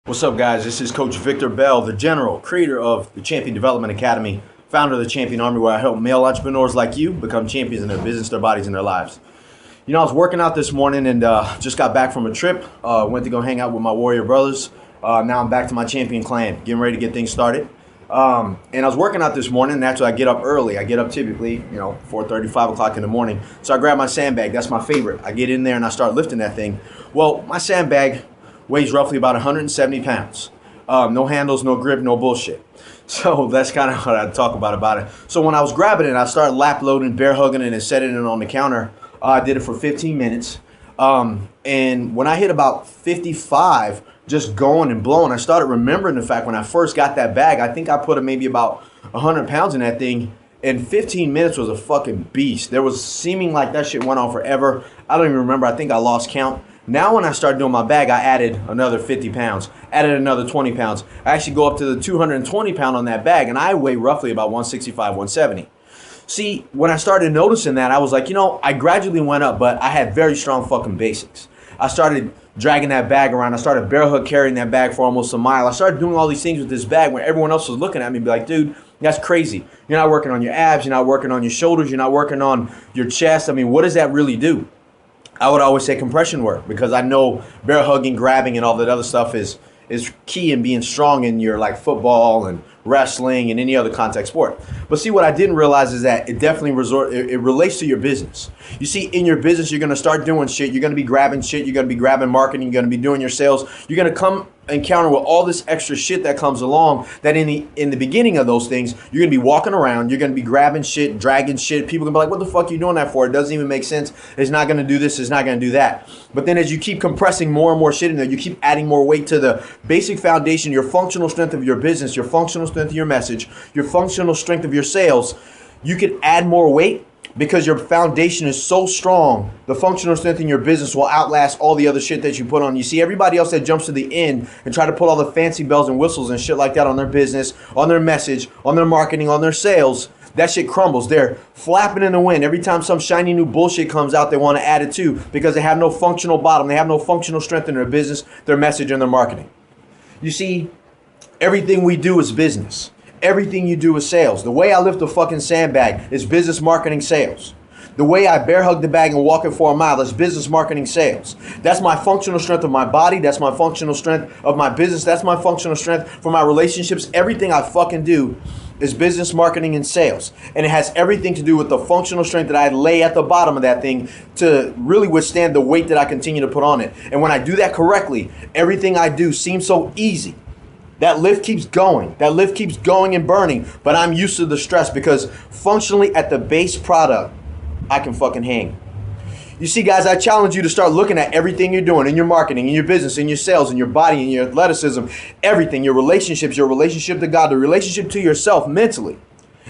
What's up, guys? This is Coach Victor Bell, the general, creator of the Champion Development Academy, founder of the Champion Army, where I help male entrepreneurs like you become champions in their business, their bodies, and their lives. You know, I was working out this morning and just got back from a trip. Went to go hang out with my warrior brothers. Now I'm back to my champion clan, getting ready to get things started. And I was working out this morning. Naturally, I get up early. I get up typically, 4:30, 5 o'clock in the morning. So I grab my sandbag. That's my favorite. I get in there and I start lifting that thing. Well, my sandbag weighs roughly about 170 pounds. No handles, no grip, no bullshit. So that's kind of what I talk about it. So when I was grabbing it, I started lap loading, bear hugging it, and setting it on the counter. I did it for 15 minutes. And when I hit about 55, just going and blowing, I started remembering the fact when I first got that bag, I think I put maybe about 100 pounds in that thing. And 15 minutes was a fucking beast. There was seeming like that shit went on forever. I don't even remember. I think I lost count. Now when I started doing my bag, I added another 50 pounds, added another 20 pounds. I actually go up to the 220 pound on that bag, and I weigh roughly about 165, 170. See, when I started noticing that, I was like, I gradually went up, but I had very strong fucking basics. I started dragging that bag around. I started bear hug carrying that bag for almost a mile. I started doing all these things with this bag where everyone else was looking at me and be like, dude, that's crazy. You're not working on your abs. You're not working on your shoulders. You're not working on your chest. I mean, what does that really do? I would always say compression work, because I know bear hugging, grabbing, and all that other stuff is key in being strong in your like football and wrestling and any other contact sport. But see, what I didn't realize is that it definitely it relates to your business. You see, in your business, you're going to start doing shit. You're going to be grabbing shit. You're going to be grabbing marketing. You're going to be doing your sales. You're going to come encounter with all this extra shit that comes along, that in the beginning of those things, you're going to be walking around. You're going to be grabbing shit, dragging shit. People are going to be like, what the fuck are you doing that for? It doesn't even make sense. It's not going to do this. It's not going to do that. But then as you keep compressing more and more shit in there, you keep adding more weight to the basic foundation, your functional strength of your business, your functional strength of your message, your functional strength of your sales. You can add more weight because your foundation is so strong. The functional strength in your business will outlast all the other shit that you put on. You see, everybody else that jumps to the end and try to put all the fancy bells and whistles and shit like that on their business, on their message, on their marketing, on their sales, that shit crumbles. They're flapping in the wind. Every time some shiny new bullshit comes out, they want to add it too, because they have no functional bottom. They have no functional strength in their business, their message, and their marketing. You see, everything we do is business. Everything you do is sales. The way I lift a fucking sandbag is business, marketing, sales. The way I bear hug the bag and walk it for a mile is business, marketing, sales. That's my functional strength of my body. That's my functional strength of my business. That's my functional strength for my relationships. Everything I fucking do is business, marketing, and sales. And it has everything to do with the functional strength that I lay at the bottom of that thing to really withstand the weight that I continue to put on it. And when I do that correctly, everything I do seems so easy. That lift keeps going. That lift keeps going and burning. But I'm used to the stress because functionally at the base product, I can fucking hang. You see, guys, I challenge you to start looking at everything you're doing in your marketing, in your business, in your sales, in your body, in your athleticism, everything, your relationships, your relationship to God, the relationship to yourself mentally.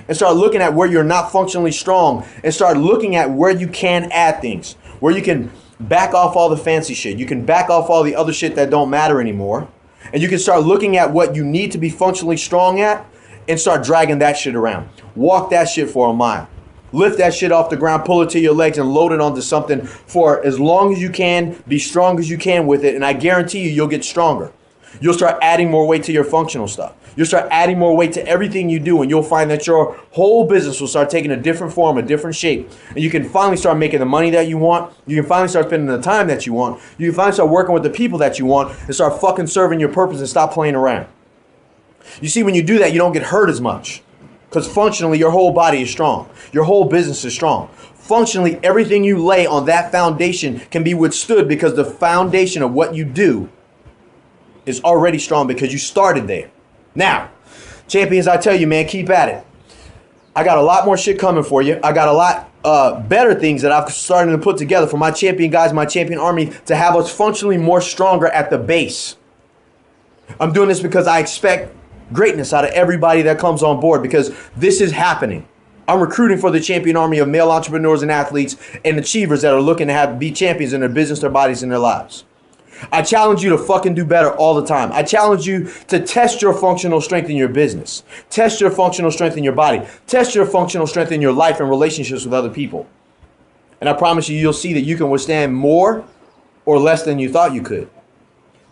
And start looking at where you're not functionally strong and start looking at where you can add things, where you can back off all the fancy shit. You can back off all the other shit that don't matter anymore. And you can start looking at what you need to be functionally strong at and start dragging that shit around. Walk that shit for a mile. Lift that shit off the ground, pull it to your legs and load it onto something for as long as you can, be strong as you can with it. And I guarantee you, you'll get stronger. You'll start adding more weight to your functional stuff. You'll start adding more weight to everything you do, and you'll find that your whole business will start taking a different form, a different shape. And you can finally start making the money that you want. You can finally start spending the time that you want. You can finally start working with the people that you want and start fucking serving your purpose and stop playing around. You see, when you do that, you don't get hurt as much because functionally your whole body is strong. Your whole business is strong. Functionally, everything you lay on that foundation can be withstood because the foundation of what you do is already strong because you started there. Now, champions, I tell you, man, keep at it. I got a lot more shit coming for you. I got a lot better things that I've started to put together for my champion guys, my champion army, to have us functionally more stronger at the base. I'm doing this because I expect greatness out of everybody that comes on board because this is happening. I'm recruiting for the champion army of male entrepreneurs and athletes and achievers that are looking to be champions in their business, their bodies, and their lives. I challenge you to fucking do better all the time. I challenge you to test your functional strength in your business. Test your functional strength in your body. Test your functional strength in your life and relationships with other people. And I promise you, you'll see that you can withstand more or less than you thought you could.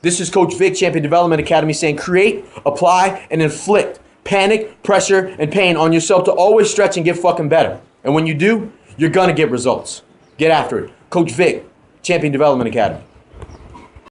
This is Coach Vic, Champion Development Academy, saying create, apply, and inflict panic, pressure, and pain on yourself to always stretch and get fucking better. And when you do, you're going to get results. Get after it. Coach Vic, Champion Development Academy.